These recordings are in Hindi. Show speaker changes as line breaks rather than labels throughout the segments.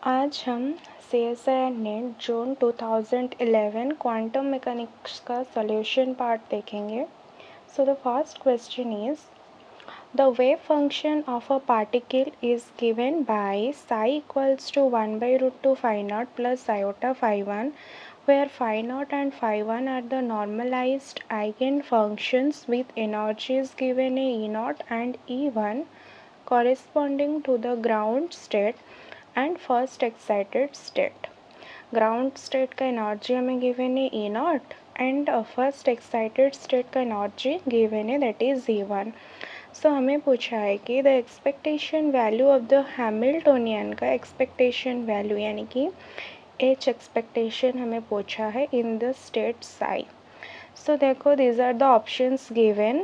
आज हम CSIR नेट जून 2011 क्वांटम मैकेनिक्स का सॉल्यूशन पार्ट देखेंगे. So the first question is, the wave function of a particle is given by psi equals to 1 by root 2 phi naught plus iota phi 1, where phi naught and phi 1 are the normalized eigenfunctions with energies given a E naught and E1 corresponding to the ground state and first excited state. Ground state का एनर्जी हमें गिवन है E naught and first excited state का एनर्जी गिवन है दैट इज E1. सो हमें पूछा है कि the expectation value of the Hamiltonian का एक्सपेक्टेशन वैल्यू यानी कि एच एक्सपेक्टेशन हमें पूछा है in the state psi. So देखो these are the options given.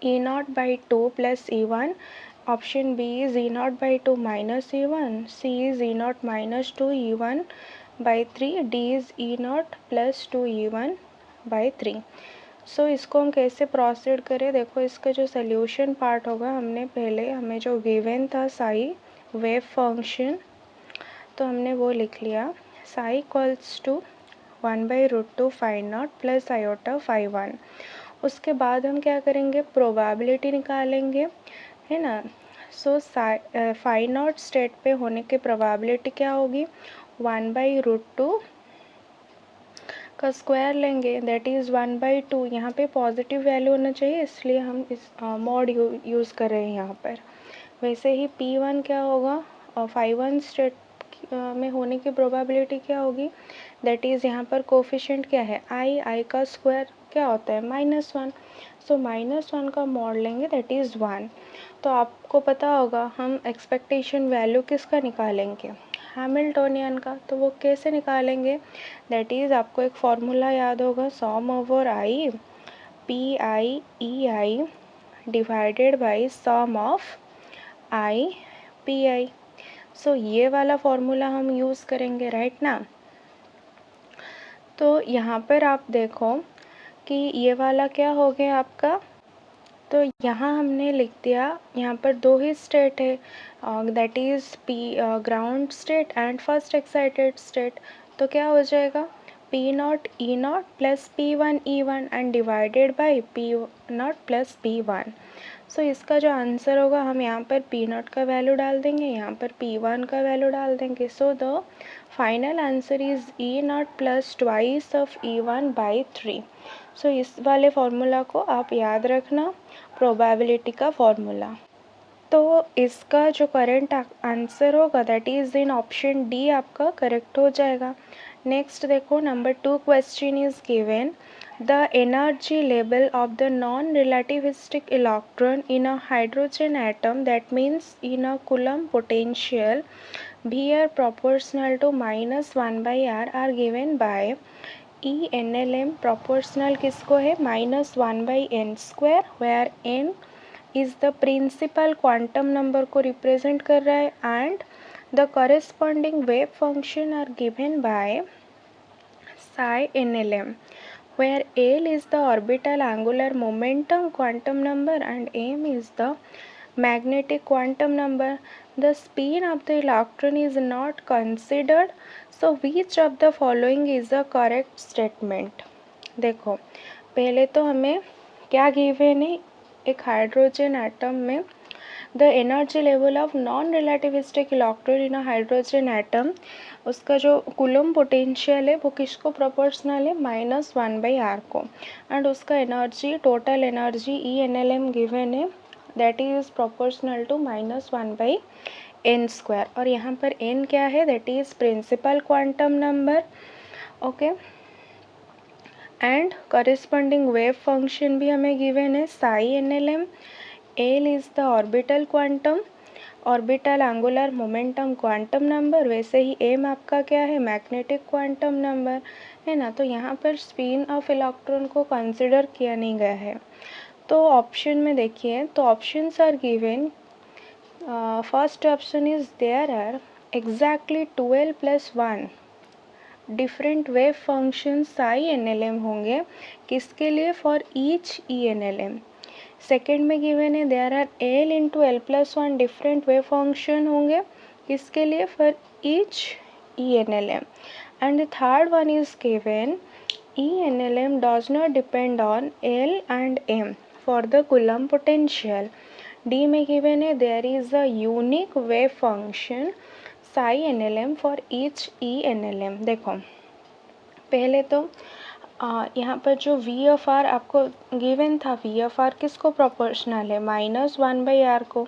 E naught by 2 plus E1. Option B is E naught by 2 minus E1. C is E naught minus 2 E1 by 3. D is E naught plus 2 E1 by 3. सो इसको हम कैसे प्रोसीड करें. देखो इसका जो सोल्यूशन पार्ट होगा हमने पहले हमें जो गिवन था साई वेव फंक्शन तो हमने वो लिख लिया. Psi equals to 1 by root 2 phi naught plus iota phi 1. उसके बाद हम क्या करेंगे प्रोबेबिलिटी निकालेंगे है ना. सो फाई नॉट स्टेट पे होने की प्रोबेबिलिटी क्या होगी 1 बाई रूट 2 का स्क्वायर लेंगे दैट इज़ 1 बाई 2. यहाँ पे पॉजिटिव वैल्यू होना चाहिए इसलिए हम इस मॉड यूज़ कर रहे हैं यहाँ पर. वैसे ही P1 क्या होगा और फाई 1 स्टेट में होने की प्रोबेबिलिटी क्या होगी दैट इज़ यहाँ पर कोफिशिएंट क्या है आई का स्क्वायर क्या होता है -1. सो -1 का मॉड लेंगे दैट इज़ 1. तो आपको पता होगा हम एक्सपेक्टेशन वैल्यू किसका निकालेंगे हैमिल्टोनियन का. तो वो कैसे निकालेंगे दैट इज़ आपको एक फॉर्मूला याद होगा sum over I P I E I divided by sum of I P I. So ये वाला फॉर्मूला हम यूज़ करेंगे राइट ना. तो यहाँ पर आप देखो कि ये वाला क्या हो गया आपका. तो यहाँ हमने लिख दिया यहाँ पर दो ही स्टेट है that is P ground state and first excited state. तो क्या हो जाएगा P not E not plus P1 E1 and divided by P not plus P1. सो इसका जो आंसर होगा हम यहाँ पर पी नॉट का वैल्यू डाल देंगे यहाँ पर P1 का वैल्यू डाल देंगे. So the final answer is E not plus twice of E1 by 3. सो इस वाले फॉर्मूला को आप याद रखना प्रोबेबिलिटी का फॉर्मूला. तो इसका जो करेंट आंसर होगा that is in option D आपका करेक्ट हो जाएगा. नेक्स्ट देखो number 2 question is given the energy level of the non-relativistic electron in a hydrogen atom, that means in a Coulomb potential Vr proportional to -1 by r are given by ENLM proportional किसको है -1 by n square, where n is the principal quantum number को represent कर रहा है and the corresponding wave function are given by psi NLM, where L is the orbital angular momentum quantum number and M is the magnetic quantum number. The spin of the electron is not considered. So which of the following is the correct statement. देखो पहले तो हमें क्या गिवन है एक हाइड्रोजन एटम में the energy level of non relativistic electron in a hydrogen atom उसका जो कूलम्ब पोटेंशियल है वो किसको प्रोपोर्शनल है -1 बाई आर को एंड उसका energy total energy ENLM given है that is proportional to -1 by n square. और यहाँ पर n क्या है that is principal quantum number. Okay and corresponding wave function भी हमें गिवन है psi NLM. L is the orbital quantum orbital angular momentum quantum number. वैसे ही m आपका क्या है मैग्नेटिक क्वांटम नंबर है ना. तो यहाँ पर स्पिन ऑफ इलेक्ट्रॉन को कंसिडर किया नहीं गया है. तो ऑप्शन में देखिए तो options are given. First option is there are exactly 12 + 1 different wave function psi NLM होंगे किसके लिए फॉर ईच ENLM. सेकेंड में गिवन है there are L × L + 1 different wave function होंगे किसके लिए? For each ENLM. And the third one is given ENLM does not depend on L and M for the Coulomb potential. D में given है there is a unique wave function psi NLM for each ENLM. देखो पहले तो यहाँ पर जो VFR आपको गिवन था, VFR किसको प्रोपोर्शनल है? -1/r को,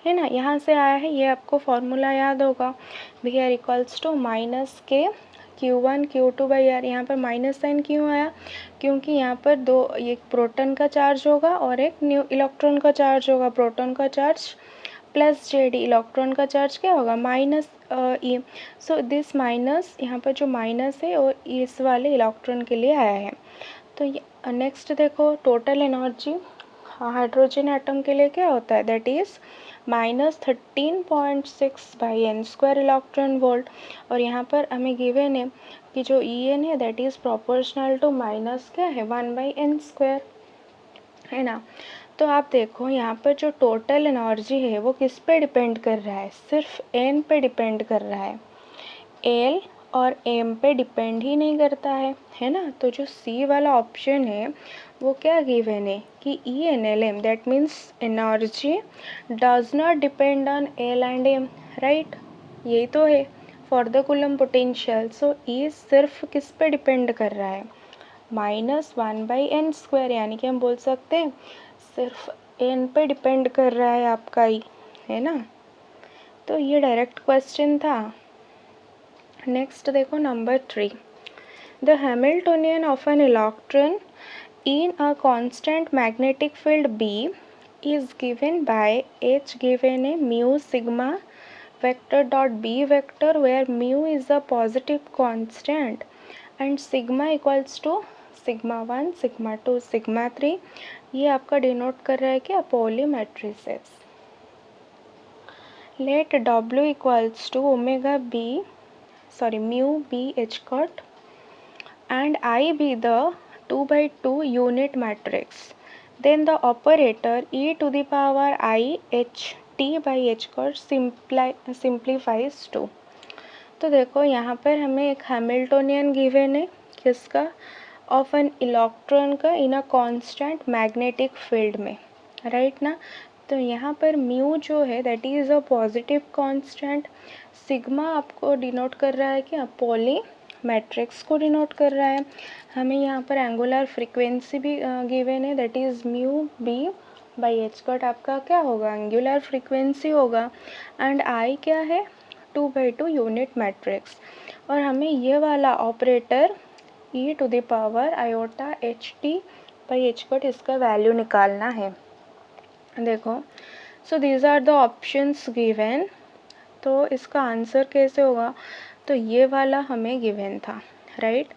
है ना। यहाँ से आया है, ये आपको फॉर्मूला याद होगा, VR equals to -k Q1 Q2/r। यहाँ पर माइनस साइन क्यों आया? क्योंकि यहाँ पर दो, एक प्रोटॉन का चार्ज होगा और एक न्यू इलेक्ट्रॉन का चार्ज होगा। प्रोटॉन का चार्ज प्लस JD, इलेक्ट्रॉन का चार्ज क्या होगा? -e। सो दिस माइनस, यहाँ पर जो माइनस है वो इस वाले इलेक्ट्रॉन के लिए आया है। तो नेक्स्ट देखो, टोटल एनर्जी हाइड्रोजन एटम के लिए क्या होता है? That is -13.6/n² electron volt. और यहाँ पर हमें गिवन है कि जो En है that is proportional to minus क्या है? 1/n², है ना। तो आप देखो यहाँ पर जो टोटल एनर्जी है वो किस पे डिपेंड कर रहा है? सिर्फ n पे डिपेंड कर रहा है, L और M पे डिपेंड ही नहीं करता है ना। तो जो C वाला ऑप्शन है वो क्या गिवन है कि ENLM that means energy does not depend on L and M, right. यही तो है for the coulomb potential. So E सिर्फ किस पे डिपेंड कर रहा है? -1/n², यानी कि हम बोल सकते हैं सिर्फ n पे डिपेंड कर रहा है आपका E, है ना। तो ये डायरेक्ट क्वेश्चन था। नेक्स्ट देखो number 3, the Hamiltonian of an electron in a constant magnetic field B is given by H given a mu sigma vector dot B vector where mu is a positive constant and sigma equals to sigma 1, sigma 2, sigma 3। ये आपका डिनोट कर रहा है क्या? Pauli matrices. Let W equals to omega B, sorry mu B H cot and I be the 2/2 unit matrix. Then the operator e to the power I h t by h cot simplifies to। तो देखो यहाँ पर हमें एक हैमिल्टोनियन गिवन है, किसका? ऑफ एन इलेक्ट्रॉन का इन अ कांस्टेंट मैग्नेटिक फील्ड में, राइट ना। तो यहाँ पर म्यू जो है that is a positive constant, sigma आपको डिनोट कर रहा है क्या? पॉली मैट्रिक्स को डिनोट कर रहा है। हमें यहाँ पर एंगुलर फ्रीक्वेंसी भी गिवन है that is mu B by H cut, आपका क्या होगा? एंगुलर फ्रीक्वेंसी होगा। एंड आई क्या है? 2/2 यूनिट मैट्रिक्स। और हमें ये वाला operator e to the power iota h t by H cut, इसका वैल्यू निकालना है। देखो, so these are the options given. तो इसका आंसर कैसे होगा? तो ये वाला हमें गिवन था, राइट।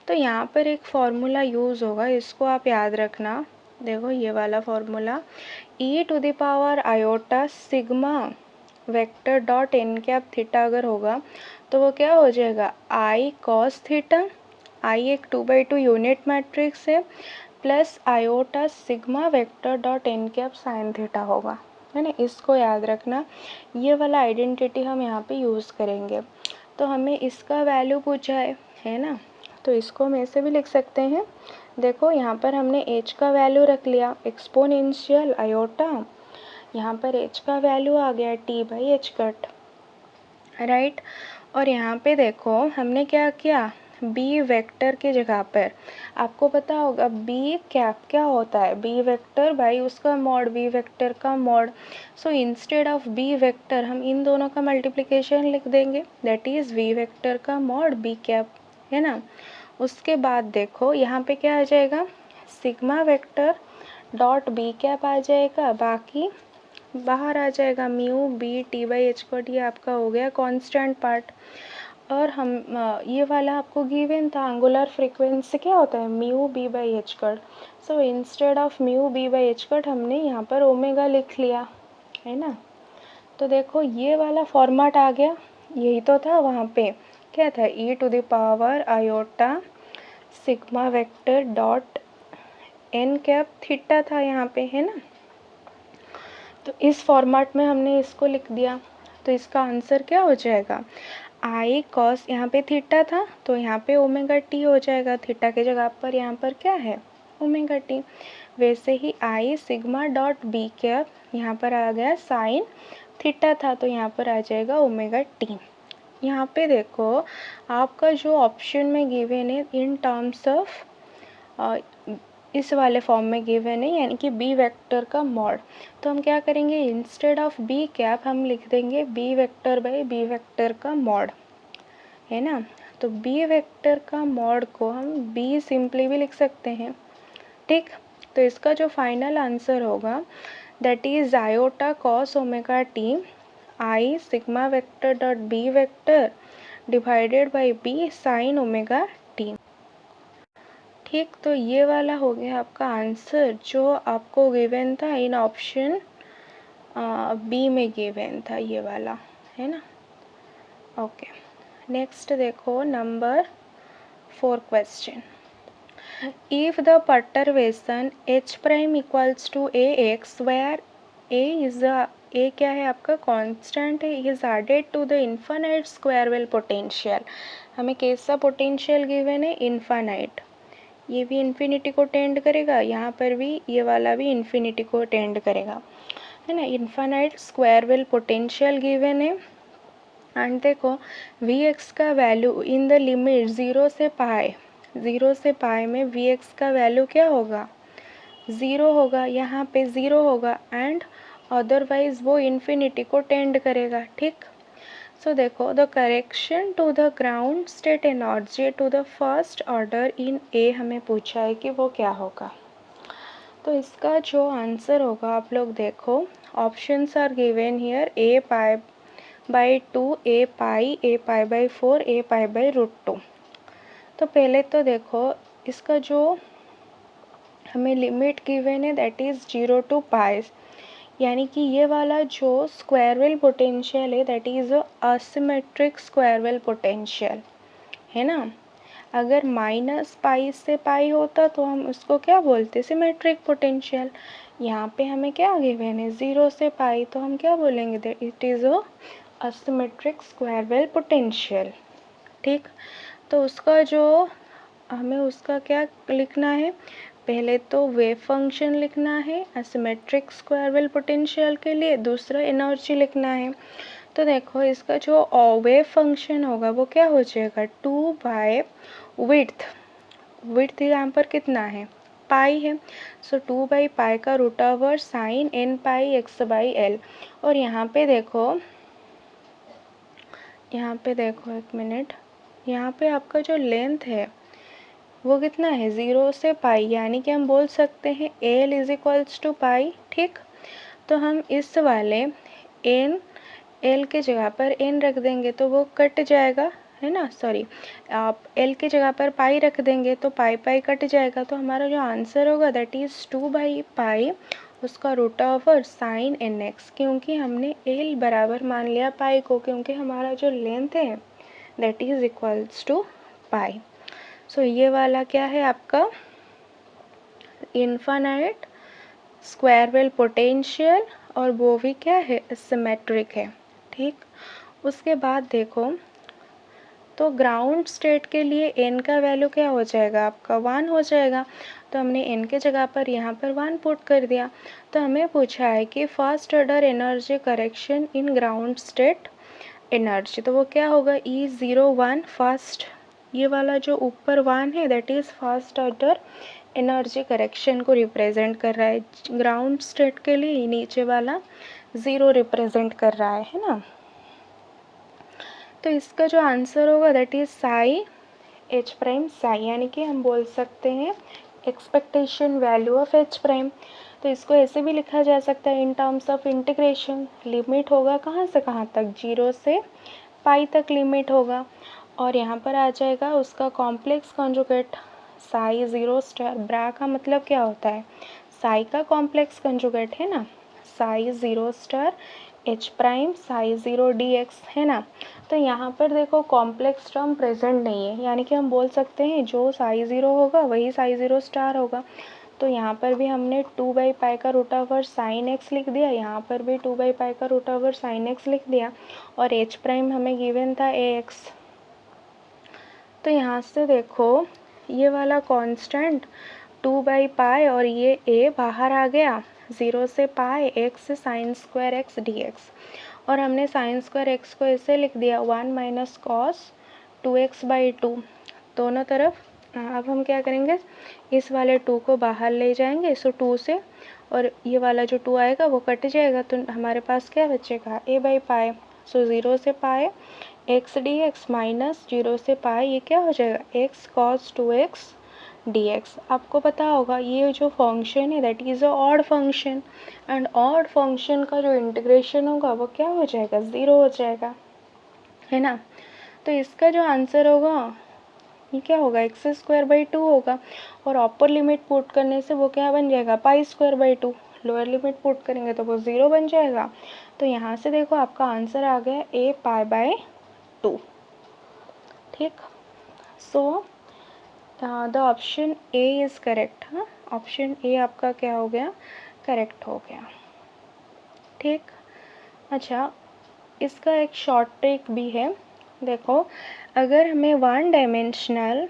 तो यहाँ पर एक फॉर्मूला यूज़ होगा, इसको आप याद रखना। देखो ये वाला formula, e to the power iota sigma vector dot n cap theta अगर होगा तो वो क्या हो जाएगा? I cos थीटा, I एक 2/2 यूनिट मैट्रिक्स है, plus iota sigma vector dot n cap sine theta होगा, है ना। इसको याद रखना, ये वाला आइडेंटिटी हम यहाँ पे यूज़ करेंगे। तो हमें इसका वैल्यू पूछा है ना, तो इसको हम ऐसे भी लिख सकते हैं। देखो यहाँ पर हमने h का वैल्यू रख लिया एक्सपोनेंशियल आयोटा, यहाँ पर h का वैल्यू आ गया t by H cut, right. और यहाँ पे देखो हमने क्या किया? b वेक्टर की जगह पर, आपको पता होगा b कैप क्या होता है? b वेक्टर बाई उसका मॉड, b वेक्टर का mod. So instead of b vector हम इन दोनों का मल्टीप्लिकेशन लिख देंगे, दैट इज़ v वेक्टर का मॉड b कैप, है ना। उसके बाद देखो यहाँ पे क्या आ जाएगा? Sigma vector dot b cap आ जाएगा, बाकी बाहर आ जाएगा mu B T by H cut, ये आपका हो गया कांस्टेंट पार्ट। और हम ये वाला आपको गिवन था, एंगुलर फ्रीक्वेंसी क्या होता है? Mu B by H cut. So instead of mu B by H cut हमने यहाँ पर ओमेगा लिख लिया, है ना। तो देखो ये वाला फॉर्मेट आ गया, यही तो था वहाँ पे, क्या था? e to the power iota sigma vector dot n cap theta था यहाँ पे, है ना। तो इस फॉर्मेट में हमने इसको लिख दिया। तो इसका आंसर क्या हो जाएगा, आई कॉस, यहाँ पे थीटा था तो यहाँ पे ओमेगा टी हो जाएगा, थीटा के जगह पर यहाँ पर क्या है, ओमेगा टी। वैसे ही I sigma dot B cap, यहाँ पर आ गया साइन थीटा था तो यहाँ पर आ जाएगा ओमेगा टी। यहाँ पे देखो आपका जो ऑप्शन में गिवन है इन टर्म्स ऑफ इस वाले फॉर्म में गिवन है, यानी कि बी वेक्टर का मॉड। तो हम क्या करेंगे, इंस्टेड ऑफ बी कैप हम लिख देंगे B vector by B vector का मॉड, है ना। तो बी वेक्टर का मॉड को हम बी सिंपली भी लिख सकते हैं, ठीक। तो इसका जो फाइनल आंसर होगा that is iota cos omega t I sigma vector dot B vector divided by B sine omega t, ठीक। तो ये वाला हो गया आपका आंसर जो आपको गिवन था इन ऑप्शन बी में गिवन था, ये वाला, है ना। ओके, नेक्स्ट देखो number 4 question. If the perturbation h prime equals to ax where a is a क्या है आपका कांस्टेंट है, is added to the infinite square well potential, हमें कैसा पोटेंशियल गिवन है, इन्फानाइट, ये भी इन्फिनिटी को टेंड करेगा, यहाँ पर भी ये वाला भी इन्फिनिटी को टेंड करेगा, है ना। Infinite square well potential given है। एंड देखो वी एक्स का वैल्यू इन द लिमिट 0 से पाई, 0 से पाई में वी एक्स का वैल्यू क्या होगा, 0 होगा, यहाँ पे 0 होगा एंड अदरवाइज वो इन्फिनिटी को टेंड करेगा, ठीक। सो देखो the correction to the ground state energy to the first order in A हमें पूछा है कि वो क्या होगा। तो इसका जो आंसर होगा आप लोग देखो, options are given here, A pi by 2, A pi by 4, A pi by √2। तो पहले तो देखो इसका जो हमें लिमिट गिवन है दैट इज़ 0 to पाई, यानी कि ये वाला जो स्क्वायर वेल पोटेंशियल है that is asymmetric square well potential, है ना। अगर माइनस पाई से पाई होता तो हम उसको क्या बोलते, सिमेट्रिक पोटेंशियल। यहाँ पे हमें क्या गिवन है 0 से पाई, तो हम क्या बोलेंगे that it is a asymmetric square well potential, ठीक। तो उसका जो हमें उसका क्या लिखना है, पहले तो वेव फंक्शन लिखना है असिमेट्रिक स्क्वायर वेल पोटेंशियल के लिए, दूसरा एनर्जी लिखना है। तो देखो इसका जो वेव फंक्शन होगा वो क्या हो जाएगा, 2 बाय विड्थ, विड्थ यहाँ पर कितना है, पाई है, सो 2 बाई पाई का root over sine n pi x by L. और यहाँ पे देखो एक मिनट, यहाँ पे आपका जो लेंथ है वो कितना है, 0 से पाई, यानी कि हम बोल सकते हैं एल इज इक्वल्स टू पाई, ठीक। तो हम इस वाले एन, एल के जगह पर एन रख देंगे तो वो कट जाएगा, है ना, सॉरी आप एल के जगह पर पाई रख देंगे तो पाई पाई कट जाएगा। तो हमारा जो आंसर होगा दैट इज़ 2 बाई पाई उसका root over sine n x, क्योंकि हमने एल बराबर मान लिया पाई को, क्योंकि हमारा जो लेंथ है दैट इज़ इक्वल्स टू पाई। सो ये वाला क्या है आपका इन्फानाइट स्क्वायर वेल पोटेंशियल, और वो भी क्या है सिमेट्रिक है, ठीक। उसके बाद देखो तो ग्राउंड स्टेट के लिए n का वैल्यू क्या हो जाएगा आपका 1 हो जाएगा, तो हमने n के जगह पर यहाँ पर 1 पुट कर दिया। तो हमें पूछा है कि first order energy correction in ground state energy, तो वो क्या होगा E01 फर्स्ट, ये वाला जो ऊपर 1 है that is first order energy correction को रिप्रेजेंट कर रहा है, ग्राउंड स्टेट के लिए नीचे वाला 0 रिप्रेजेंट कर रहा है ना। तो इसका जो आंसर होगा that is Sai H prime Sai, यानी कि हम बोल सकते हैं expectation value of H prime. तो इसको ऐसे भी लिखा जा सकता है in terms of integration, limit होगा कहाँ से कहाँ तक, 0 से पाई तक लिमिट होगा, और यहाँ पर आ जाएगा उसका कॉम्प्लेक्स कॉन्जुगेट साई 0 स्टार, ब्रा का मतलब क्या होता है, साई का कॉम्प्लेक्स कॉन्जुगेट है ना, Sai 0 star H prime Sai 0 D x, है ना। तो यहाँ पर देखो कॉम्प्लेक्स टर्म प्रेजेंट नहीं है, यानी कि हम बोल सकते हैं जो साई 0 होगा वही साई 0 स्टार होगा। तो यहाँ पर भी हमने 2/π का रूट ओवर साइन एक्स लिख दिया, यहाँ पर भी 2/π का रूट ओवर साइन एक्स लिख दिया, और एच प्राइम हमें गिवन था ए एक्स। तो यहाँ से देखो ये वाला कांस्टेंट 2/π और ये ए बाहर आ गया, 0 से pi x sine square x d x, और हमने साइन स्क्वायर एक्स को ऐसे लिख दिया 1 माइनस कॉस 2x/2 दोनों तरफ। अब हम क्या करेंगे, इस वाले 2 को बाहर ले जाएंगे, सो 2 से और ये वाला जो 2 आएगा वो कट जाएगा, तो हमारे पास क्या बचेगा a/π। सो 0 से pi x d x minus 0 से पाई ये क्या हो जाएगा x cos 2x dx। आपको पता होगा ये जो फंक्शन है that is a odd function, and odd function का जो इंटीग्रेशन होगा वो क्या हो जाएगा 0 हो जाएगा, है ना। तो इसका जो आंसर होगा ये क्या होगा x²/2 होगा, और अपर लिमिट पुट करने से वो क्या बन जाएगा π²/2, लोअर लिमिट पुट करेंगे तो वो 0 बन जाएगा। तो यहाँ से देखो आपका आंसर आ गया a π/2। ठीक, so the option A is correct. हाँ, ऑप्शन ए आपका क्या हो गया, करेक्ट हो गया। ठीक, अच्छा इसका एक शॉर्ट ट्रिक भी है। देखो अगर हमें वन डायमेंशनल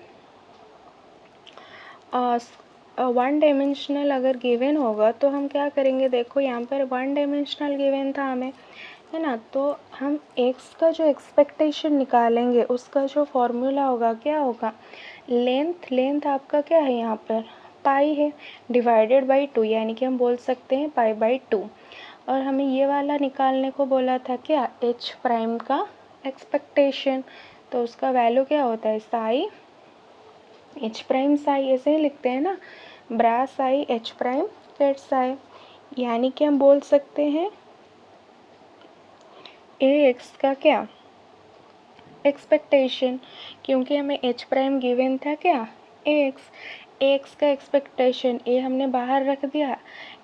अगर गिवन होगा तो हम क्या करेंगे, देखो यहाँ पर वन डायमेंशनल गिवन था हमें, है ना, तो हम x का जो एक्सपेक्टेशन निकालेंगे उसका जो फॉर्मूला होगा क्या होगा, लेंथ आपका क्या है यहाँ पर पाई है, डिवाइडेड बाई 2, यानी कि हम बोल सकते हैं π/2। और हमें ये वाला निकालने को बोला था क्या, h प्राइम का एक्सपेक्टेशन, तो उसका वैल्यू क्या होता है साई h प्राइम साई, ऐसे ही लिखते हैं ना, bra psi h prime Z psi, यानी कि हम बोल सकते हैं ax का क्या एक्सपेक्टेशन, क्योंकि हमें h प्राइम गिवन था क्या ax का एक्सपेक्टेशन, a हमने बाहर रख दिया,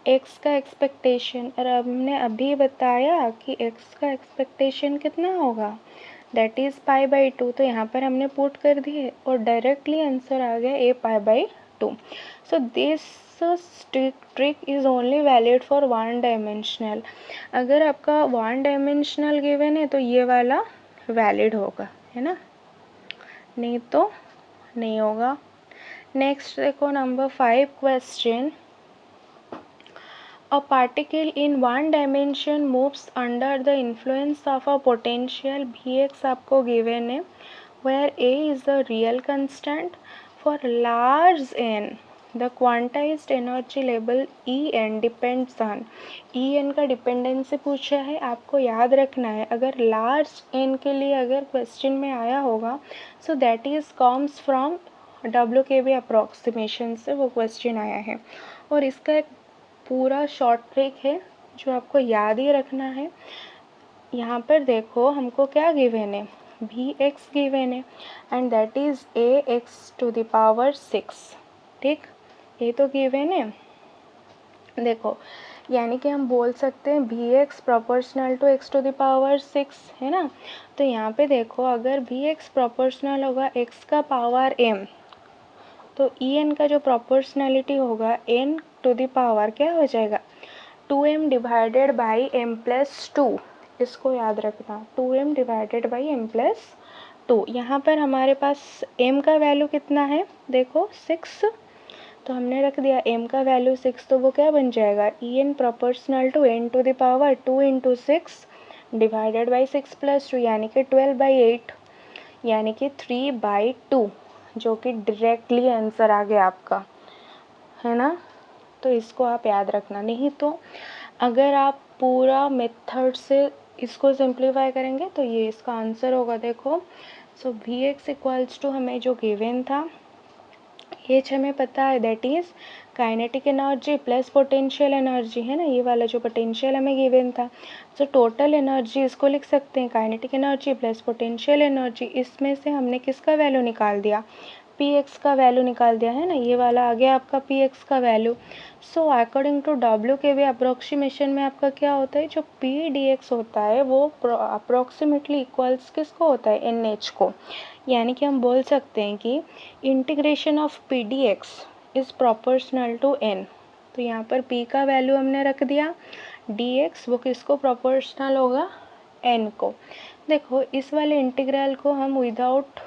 x का एक्सपेक्टेशन, और अब हमने अभी बताया कि x का एक्सपेक्टेशन कितना होगा दैट इज़ π/2, तो यहाँ पर हमने पुट कर दिए और डायरेक्टली आंसर आ गया a π/2। So this trick is only valid for one dimensional. अगर आपका वन डायमेंशनल गिवन है तो ये वाला वैलिड होगा, है ना, नहीं तो नहीं होगा। नेक्स्ट देखो number 5 question, a particle in one dimension moves under the influence of a potential Vx आपको given है, where A is the real constant for large n the quantized energy level En depends on, En का डिपेंडेंसी पूछा है, आपको याद रखना है अगर लार्ज n के लिए अगर क्वेश्चन में आया होगा so that is comes from WKB approximation से वो क्वेश्चन आया है, और इसका एक पूरा शॉर्ट ट्रिक है जो आपको याद ही रखना है। यहाँ पर देखो हमको क्या गिवन है, Vx गिवन है एंड दैट इज़ ax⁴। ठीक, ये तो गिवन है, देखो यानी कि हम बोल सकते हैं Vx प्रोपोर्शनल टू x⁴, है ना। तो यहाँ पे देखो अगर Vx प्रोपोर्शनल होगा x का पावर m, तो En का जो प्रोपोर्शनलिटी होगा n⁴ क्या हो जाएगा 2m डिवाइडेड बाई m+2, इसको याद रखना 2m डिवाइडेड बाई m+2। यहाँ पर हमारे पास m का वैल्यू कितना है देखो 6, तो हमने रख दिया m का वैल्यू 6, तो वो क्या बन जाएगा En proportional to n⁴ 2 × 6 divided by 6+2, यानी कि 12/8, यानी कि 3/2, जो कि डायरेक्टली आंसर आ गया आपका, है ना। तो इसको आप याद रखना, नहीं तो अगर आप पूरा मेथड से इसको सिंप्लीफाई करेंगे तो ये इसका आंसर होगा। देखो सो Vx इक्वल्स टू हमें जो गिवन था एच हमें पता है that is kinetic energy plus potential energy, है ना, ये वाला जो पोटेंशियल हमें गिवन था, सो टोटल एनर्जी इसको लिख सकते हैं kinetic energy plus potential energy. इसमें से हमने किसका वैल्यू निकाल दिया, Px का वैल्यू निकाल दिया, है ना, ये वाला आ गया आपका Px का value. So according to WKB approximation में आपका क्या होता है, जो Pdx होता है वो अप्रोक्सीमेटली इक्वल्स किसको होता है NH को, यानी कि हम बोल सकते हैं कि integration of Pdx is proportional to n। तो यहाँ पर p का वैल्यू हमने रख दिया, dx वो किसको प्रोपोर्शनल होगा, n को। देखो इस वाले इंटीग्रल को हम विदाउट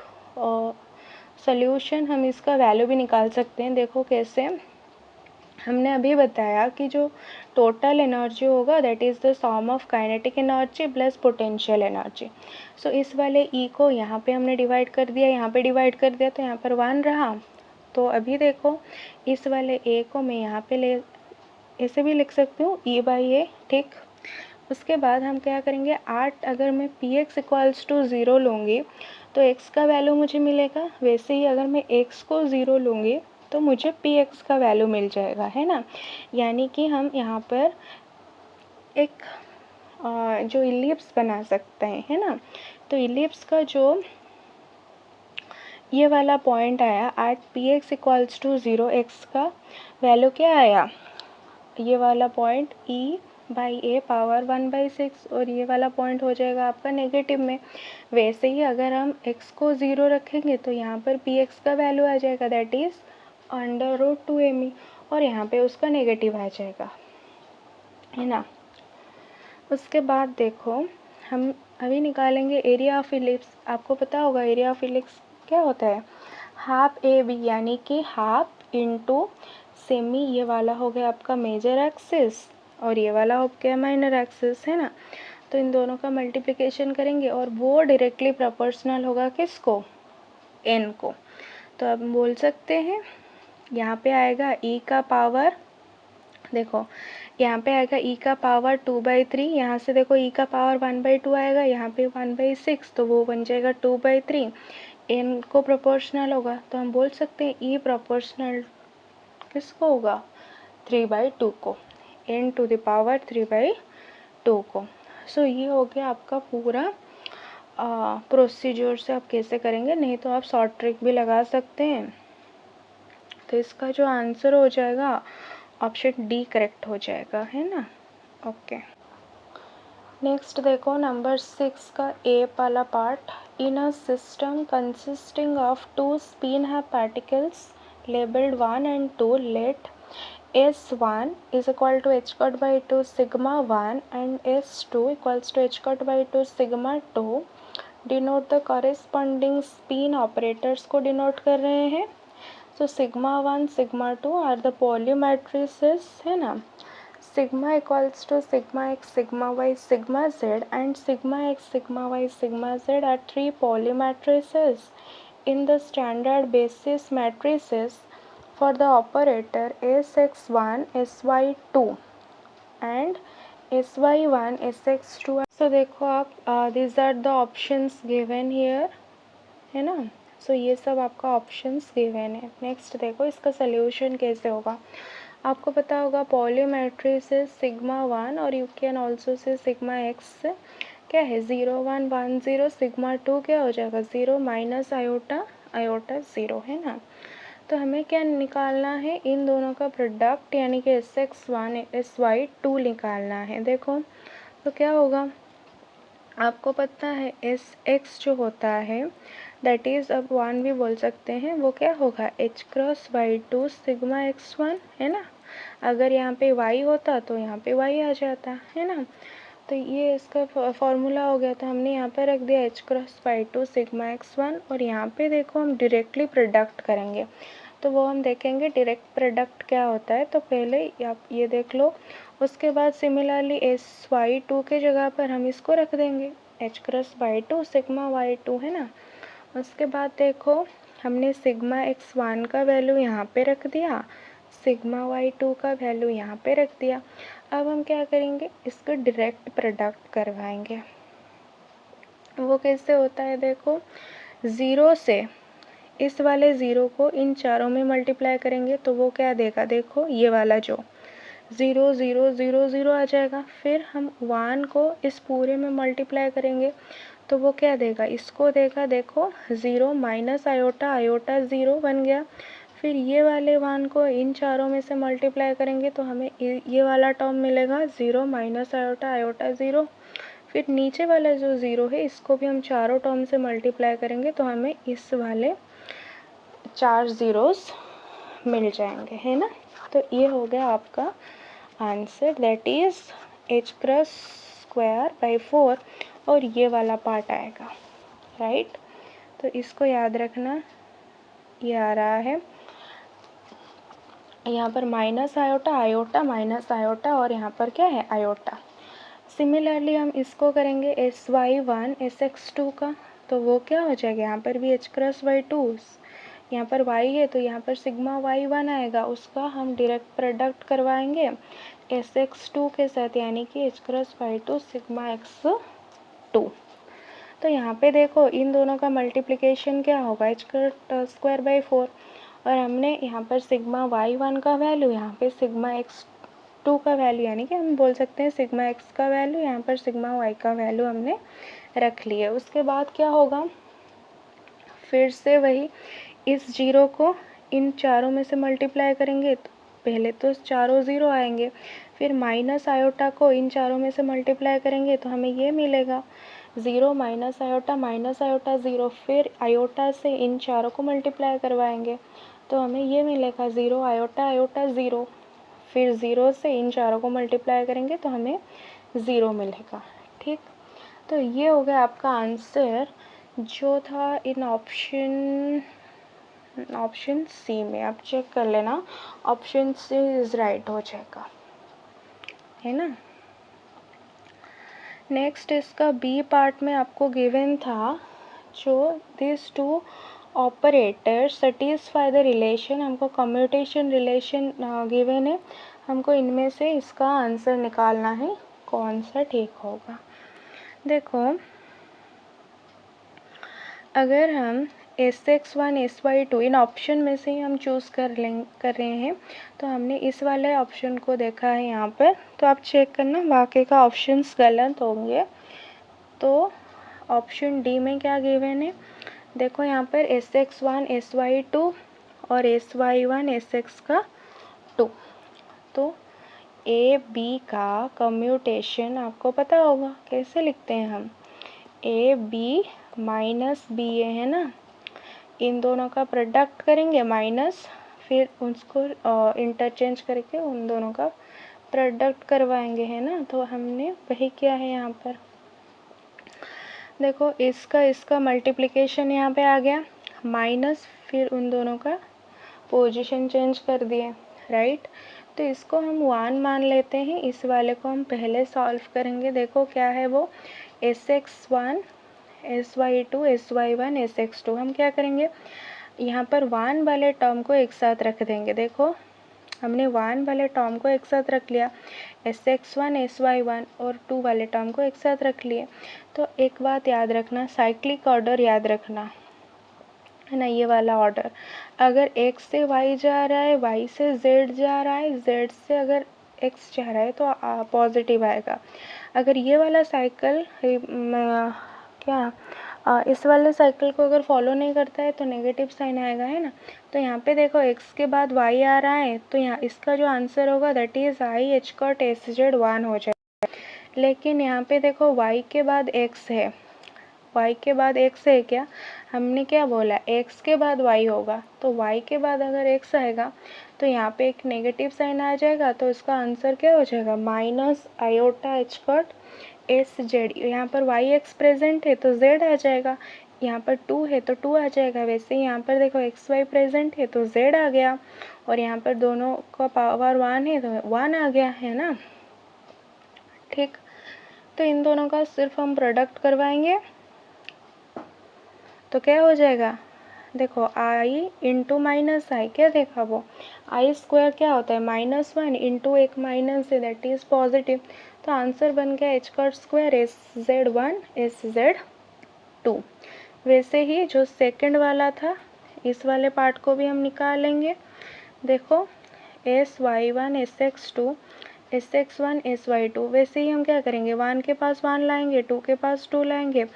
सॉल्यूशन हम इसका वैल्यू भी निकाल सकते हैं। देखो कैसे, हमने अभी बताया कि जो टोटल एनर्जी होगा that is the sum of kinetic energy plus potential energy. So इस वाले E को यहाँ पे हमने डिवाइड कर दिया, यहाँ पे डिवाइड कर दिया, तो यहाँ पर 1 रहा। तो अभी देखो इस वाले A को मैं यहाँ पे ले ऐसे भी लिख सकती हूँ E/A, ठीक। उसके बाद हम क्या करेंगे, 8 अगर मैं px इक्वल्स टू 0 लूँगी तो x का वैल्यू मुझे मिलेगा। वैसे ही अगर मैं x को 0 लूँगी तो मुझे px का वैल्यू मिल जाएगा, है ना। यानी कि हम यहाँ पर एक जो इलिप्स बना सकते हैं, है ना। तो इलिप्स का जो ये वाला पॉइंट आया at px equals to 0, x का वैल्यू क्या आया, ये वाला पॉइंट E/A पावर 1/6, और ये वाला पॉइंट हो जाएगा आपका नेगेटिव में। वैसे ही अगर हम x को 0 रखेंगे तो यहाँ पर px का वैल्यू आ जाएगा दैट इज़ √2me, और यहाँ पे उसका नेगेटिव आ जाएगा, है ना। उसके बाद देखो हम अभी निकालेंगे एरिया ऑफ इलिप्स। आपको पता होगा एरिया ऑफ इलिप्स क्या होता है, हाफ ए बी, यानी कि हाफ इंटू सेमी, ये वाला हो गया आपका मेजर एक्सिस और ये वाला हो गया माइनर एक्सिस, है ना। तो इन दोनों का मल्टीप्लिकेशन करेंगे और वो डायरेक्टली प्रोपोर्शनल होगा किसको, n को। तो अब बोल सकते हैं यहाँ पे आएगा e का पावर, देखो यहाँ पे आएगा e का पावर 2/3, यहाँ से देखो e का पावर 1/2 आएगा, यहाँ पे 1/6, तो वो बन जाएगा 2/3, n को प्रोपोर्शनल होगा। तो हम बोल सकते हैं e प्रोपोर्शनल किसको होगा, 3/2 को, n टू द पावर 3/2 को। सो ये हो गया आपका पूरा प्रोसीजर से आप कैसे करेंगे, नहीं तो आप शॉर्ट ट्रिक भी लगा सकते हैं। तो इसका जो आंसर हो जाएगा ऑप्शन डी करेक्ट हो जाएगा, है ना। ओके, नेक्स्ट देखो नंबर 6 का ए वाला part. In a system consisting of 2 spin है particles labeled 1 and 2, let S1 is equal to h cut by 2 sigma 1 and S2 equals to h cut by 2 sigma 2 denote the corresponding spin operators को डिनोट कर रहे हैं। So sigma 1 sigma 2 are the Pauli matrices, है ना। Sigma equals to sigma x sigma y sigma z and sigma x sigma y sigma z are 3 Pauli matrices in the standard basis matrices for the operator Sx1 Sy2 and Sy1 Sx2। so देखो आप these are the options given here, है ना। सो ये सब आपका ऑप्शंस गिवन है। नेक्स्ट देखो इसका सोल्यूशन कैसे होगा। आपको पता होगा पॉली मैट्रिसेस सिग्मा 1 और you can also say sigma x क्या है 0 1 1 0, सिग्मा 2 क्या हो जाएगा 0 माइनस आयोटा आयोटा 0, है ना। तो हमें क्या निकालना है, इन दोनों का प्रोडक्ट यानी कि Sx1 Sy2 निकालना है। देखो तो क्या होगा, आपको पता है Sx जो होता है दैट इज़ अब 1 भी बोल सकते हैं, वो क्या होगा h×y2 सिग्मा x1, है ना। अगर यहाँ पे y होता तो यहाँ पे y आ जाता, है ना। तो ये इसका फॉर्मूला हो गया। तो हमने यहाँ पे रख दिया h×y2 सिग्मा x1 और यहाँ पे देखो हम डायरेक्टली प्रोडक्ट करेंगे तो वो हम देखेंगे डायरेक्ट प्रोडक्ट क्या होता है। तो पहले आप ये देख लो, उसके बाद सिमिलरली Sy2 के जगह पर हम इसको रख देंगे h×y2 सिग्मा y2, है ना। उसके बाद देखो हमने सिग्मा x1 का वैल्यू यहाँ पे रख दिया, सिग्मा y2 का वैल्यू यहाँ पे रख दिया। अब हम क्या करेंगे, इसको डायरेक्ट प्रोडक्ट करवाएंगे। वो कैसे होता है, देखो 0 से इस वाले 0 को इन चारों में मल्टीप्लाई करेंगे तो वो क्या देगा, देखो ये वाला जो 0 0 0 0 आ जाएगा। फिर हम 1 को इस पूरे में मल्टीप्लाई करेंगे तो वो क्या देगा, इसको देगा, देखो 0 माइनस आयोटा आयोटा 0 बन गया। फिर ये वाले 1 को इन चारों में से मल्टीप्लाई करेंगे तो हमें ये वाला टर्म मिलेगा 0 माइनस आयोटा आयोटा 0। फिर नीचे वाला जो 0 है इसको भी हम चारों टर्म से मल्टीप्लाई करेंगे तो हमें इस वाले 4 ज़ीरोस मिल जाएंगे, है ना। तो ये हो गया आपका आंसर, दैट इज़ h²/4 और ये वाला पार्ट आएगा, राइट। तो इसको याद रखना, ये आ रहा है यहाँ पर minus iota, iota minus iota, और यहाँ पर क्या है, आयोटा। सिमिलरली हम इसको करेंगे sy1 sx2 का, तो वो क्या हो जाएगा, यहाँ पर भी h×y2, यहाँ पर y है तो यहाँ पर सिग्मा y1 आएगा, उसका हम डायरेक्ट प्रोडक्ट करवाएंगे sx2 के साथ, यानी कि h×y2 सिग्मा x2। तो यहाँ पे देखो इन दोनों का मल्टीप्लिकेशन क्या होगा, h²/4, और हमने यहाँ पर सिग्मा y1 का वैल्यू, यहाँ पे सिग्मा x2 का वैल्यू, यानी कि हम बोल सकते हैं सिग्मा x का वैल्यू, यहाँ पर सिग्मा y का वैल्यू हमने रख लिया। उसके बाद क्या होगा, फिर से वही इस जीरो को इन चारों में से मल्टीप्लाई करेंगे, तो पहले तो चारों ज़ीरो आएंगे, फिर माइनस आयोटा को इन चारों में से मल्टीप्लाई करेंगे तो हमें ये मिलेगा, ज़ीरो माइनस आयोटा ज़ीरो, फिर आयोटा से इन चारों को मल्टीप्लाई करवाएंगे तो हमें ये मिलेगा, ज़ीरो आयोटा आयोटा ज़ीरो, फिर ज़ीरो से इन चारों को मल्टीप्लाई करेंगे तो हमें ज़ीरो मिलेगा, ठीक। तो ये हो गया आपका आंसर जो था इन ऑप्शन सी में। आप चेक कर लेना, ऑप्शन सी इज़ राइट हो जाएगा, है ना। नेक्स्ट इसका बी पार्ट में आपको गिवन था, जो this two operator satisfy the relation, हमको कम्यूटेशन रिलेशन गिवन है, हमको इनमें से इसका आंसर निकालना है कौन सा ठीक होगा। देखो अगर हम sx1 sy2 इन ऑप्शन में से ही हम चूज़ कर रहे हैं, तो हमने इस वाले ऑप्शन को देखा है यहाँ पर, तो आप चेक करना बाकी का ऑप्शंस गलत होंगे। तो ऑप्शन डी में क्या गिवन है, देखो यहाँ पर sx1 sy2 और sy1 sx2, तो ए बी का कम्यूटेशन आपको पता होगा, कैसे लिखते हैं हम, ए बी माइनस बी ए, है ना, इन दोनों का प्रोडक्ट करेंगे माइनस, फिर उसको इंटरचेंज करके उन दोनों का प्रोडक्ट करवाएंगे, है ना। तो हमने वही किया है यहाँ पर। देखो इसका मल्टीप्लिकेशन यहाँ पे आ गया माइनस, फिर उन दोनों का पोजीशन चेंज कर दिए, राइट। तो इसको हम 1 मान लेते हैं, इस वाले को हम पहले सॉल्व करेंगे। देखो क्या है वो, sx1 sy2 sy1 sx2, हम क्या करेंगे यहाँ पर 1 वाले टर्म को एक साथ रख देंगे। देखो हमने 1 वाले टर्म को एक साथ रख लिया, sx1 sy1 और 2 वाले टर्म को एक साथ रख लिए। तो एक बात याद रखना, साइक्लिक ऑर्डर याद रखना, है ना, ये वाला ऑर्डर, अगर x से y जा रहा है, y से z जा रहा है, z से अगर x जा रहा है तो पॉजिटिव आएगा। अगर ये वाला साइकिल इस वाले साइकिल को अगर फॉलो नहीं करता है तो नेगेटिव साइन आएगा, है ना। तो यहाँ पे देखो x के बाद y आ रहा है, तो यहाँ इसका जो आंसर होगा दैट इज़ i h/sz 1 हो जाएगा। लेकिन यहाँ पे देखो y के बाद x है, y के बाद x है, क्या हमने क्या बोला, x के बाद y होगा, तो y के बाद अगर x आएगा तो यहाँ पे एक नेगेटिव साइन आ जाएगा, तो इसका आंसर क्या हो जाएगा, माइनस आयोटा h/sz। यहाँ पर y x प्रेजेंट है तो z आ जाएगा, यहाँ पर 2 है तो 2 आ जाएगा। वैसे ही यहाँ पर देखो x y प्रेजेंट है तो z आ गया, और यहाँ पर दोनों का पावर 1 है तो 1 आ गया, है ना, ठीक। तो इन दोनों का सिर्फ हम प्रोडक्ट करवाएंगे तो क्या हो जाएगा, देखो i इंटू माइनस आई, क्या देखा वो, i² क्या होता है, -1 इंटू एक माइनस है दैट इज़ पॉजिटिव, तो आंसर बन गया h² sz1 sz2। वैसे ही जो सेकंड वाला था, इस वाले पार्ट को भी हम निकाल लेंगे। देखो sy1 sx2 sx1 sy2, वैसे ही हम क्या करेंगे, 1 के पास 1 लाएंगे, 2 के पास 2 लाएंगे।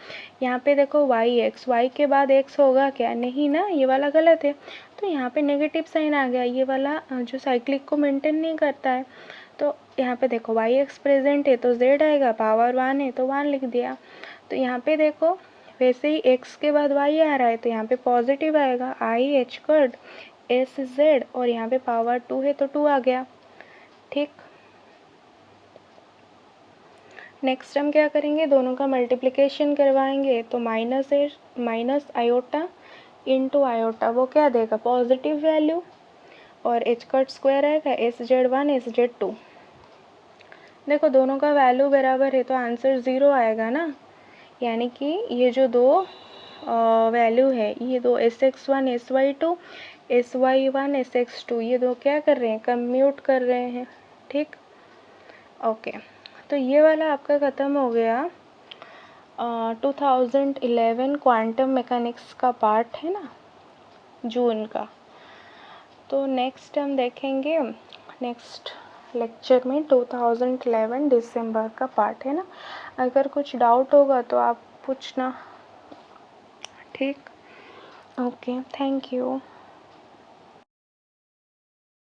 यहाँ पे देखो yx, y के बाद x होगा क्या, नहीं ना, ये वाला गलत है, तो यहाँ पे नेगेटिव साइन आ गया, ये वाला जो साइक्लिक को मेंटेन नहीं करता है। तो यहाँ पे देखो yx प्रेजेंट है तो z आएगा, पावर 1 है तो 1 लिख दिया। तो यहाँ पे देखो वैसे ही x के बाद y आ रहा है तो यहाँ पे पॉजिटिव आएगा, i h/ एस जेड और यहाँ पे पावर 2 है तो 2 आ गया। ठीक, नेक्स्ट हम क्या करेंगे, दोनों का मल्टीप्लिकेशन करवाएंगे तो माइनस आयोटा इंटू आयोटा, वो क्या देगा, पॉजिटिव वैल्यू, और एच कट स्क्वायर आएगा SZ1 SZ2। देखो दोनों का वैल्यू बराबर है तो आंसर 0 आएगा ना, यानी कि ये जो दो वैल्यू है, ये दो SX1 SY2 SY1 SX2, ये दो क्या कर रहे हैं, कम्यूट कर रहे हैं। ठीक, ओके, तो ये वाला आपका ख़त्म हो गया 2011 क्वांटम मैकेनिक्स का पार्ट है ना, जून का। तो नेक्स्ट हम देखेंगे नेक्स्ट लेक्चर में 2011 दिसंबर का पार्ट है ना। अगर कुछ डाउट होगा तो आप पूछना। ठीक, ओके, थैंक यू।